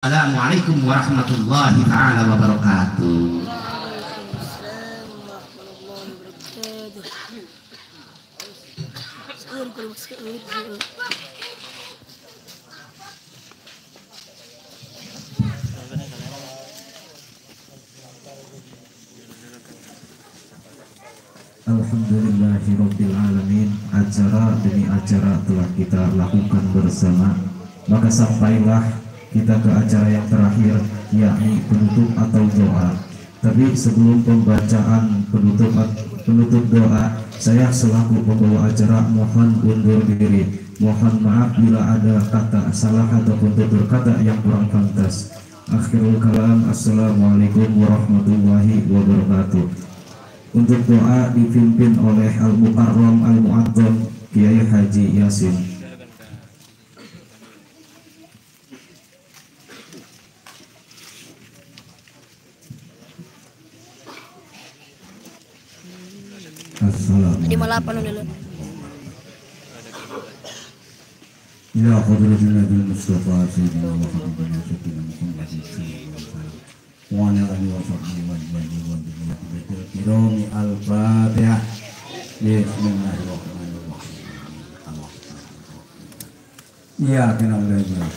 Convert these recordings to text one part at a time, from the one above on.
Assalamualaikum warahmatullahi taala wabarakatuh. Alhamdulillahirabbil alamin. Acara demi acara telah kita lakukan bersama, maka sampailah kita ke acara yang terakhir, yakni penutup atau doa. Tapi sebelum pembacaan penutup doa, saya selaku pembawa acara mohon undur diri. Mohon maaf bila ada kata salah ataupun tutur kata yang kurang pantas. Akhirul kalam, assalamualaikum warahmatullahi wabarakatuh. Untuk doa dipimpin oleh Al-Mukarram Al-Mu'adzam Kiai Haji Yasin. Di malapan dulu. Ila hadratin Nabi Mustafa Sayyidina wa Habibina Sayyidina Muhammadin sallallahu alaihi wasallam wa ala alihi wa sahbihi wa ajma'in. Al-Fatihah. Bismillahirrahmanirrahim. Ya kana la ilaha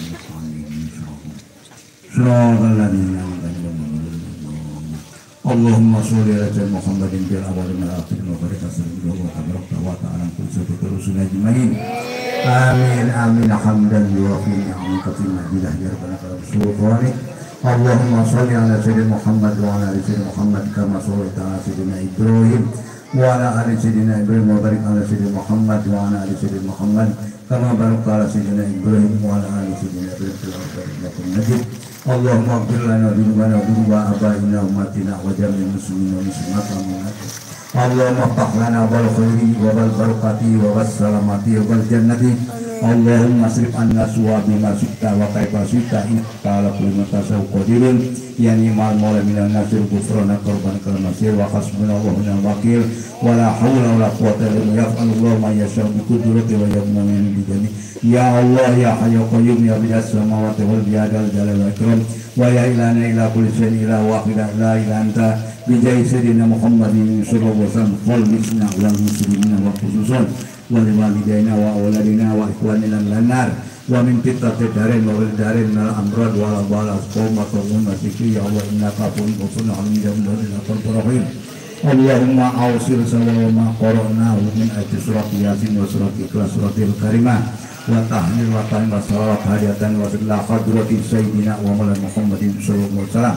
Allahumma sholli ala sayyidina Muhammadin bil awwalin wal akhirin wa barik sallallahu wa ta'ala kullu rusul ajmain. Amin amin hamdan yuwafi ni'amaka fi majidah ya rabbana sultani. Allahumma sholli ala sayyidina Muhammad wa ala ali sayyidina Muhammad kama shallaita ala sayyidina Ibrahim wa ala ali sayyidina Ibrahim wa barik ala sayyidina Muhammad wa ala ali sayyidina Muhammad kama barakta ala sayyidina Ibrahim wa ala ali sayyidina Ibrahim fil ardi majid. Allahumma ighfir lana dhunubana wa dhunuba abaina wa ummatina wa jami'il muslimin wa muslimat. Allahumma iftah lana wal khairi wa wal barakati wa was salamati wa wal jannati. Allahumma asrif anna suwa bima syi'ta wa kaifa syi'ta innaka ala kulli ma tasawwu qadirun. Ya ni'mal maula minan nasir ghufrana qarban kalmasir wa hasbunallahu wa ni'mal wakil wa la haula wa la quwwata illa billah. Yaf'alullahu ma yasha'u bi qudratihi wa yamna'u bi jani. Ya Allah ya Hayyu Qayyum ya Badi'us samawati wal ardi jalal wal ikram wa ya ilana ila kulli shay'in ila wahida la ilaha anta bi jahi sayyidina Muhammadin sallallahu alaihi wasallam wal muslimina wal muslimina wa khususan wal walidayna wa auladina wa ikhwanina lanar wa min fitnati darin wa darin al amrad wa wala qawma qawmun masiki ya Allah innaka afuwwun hamidun rahim. Allahumma awsil salama qara'na min ayati surat yasin wa surat ikhlas suratil karimah wa tahmil wa ta'in wa salawat hadiatan wa sallallahu hadrati sayyidina wa maulana Muhammadin sallallahu alaihi wasallam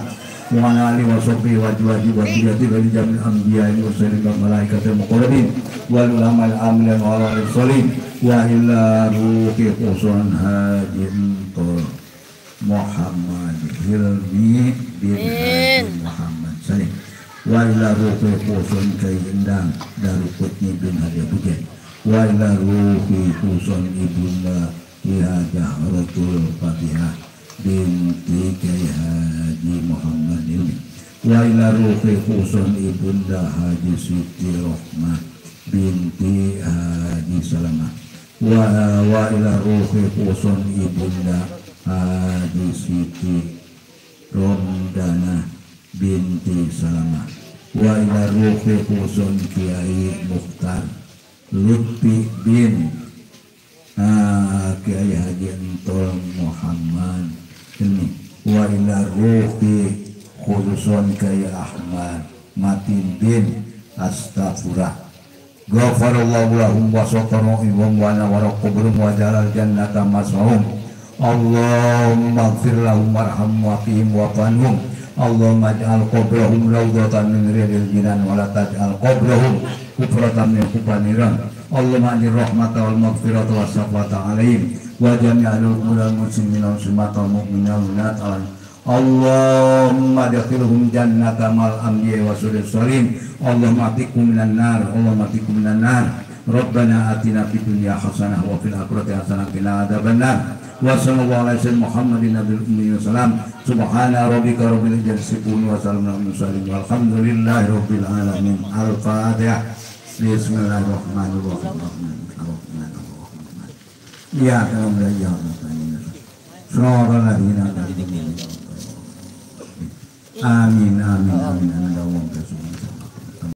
wa ala alihi wa sahbihi wa ajwahi wa dhurriyyati wa jamil anbiya'i wa mursalin wa malaikatil muqarrabin wal ulama al amilin wa ala al-salihin wa illa ruhi qusan hajin Muhammad Hilmi bin Hadi Muhammad Salim wa ila ruhi qusan kaindang darukutni bin Hadi Bujan wa ila ruhi qusan ibunda Ihajah Ratul Fatihah binti Kiai Haji Muhammad Ilmi wa ila ruhi qusan ibunda Haji Siti Rohmah binti Haji Salamah wa ila ruhi qusan ibunda Haji Siti Romdana binti Salamah wa ila ruhi qusan Kiai Mukhtar Lutfi bin Kiai Haji Entol Muhammad ini wa ila ruhi khususon Kiai Ahmad Matin bin Astagfirullah ghafarallahu lahum wa saqarahum wa nawara quburum wa jalal jannata maswahum. Allahumma ighfir lahum warhamhum wa qihim wa fanhum. Allahumma ij'al qabrahum rawdatan min riyadil jinan wa la taj'al qabrahum kufratan min kubaniran. Allahumma anjir rahmata wal maghfirata wa syafata alaihim wa jami'al umuril muslimin wal muslimat wal mu'minat wal mu'minat. Allahumma dakhilhum jannata mal anbiya wa salihin. Allahumma atikum minan nar. Allahumma atikum minan nar. Rabbana atina fid dunya hasanah wa fil akhirati hasanah wa qina adzabannar. Wa sallallahu alaihi wasallam Muhammadin nabiyil ummi wa salam. Subhana rabbika rabbil izzati wa salamun alal mursalin walhamdulillahi rabbil alamin. Al-Fatihah. Bismillahirrahmanirrahim. Ya, alhamdulillah. Amin amin amin amin.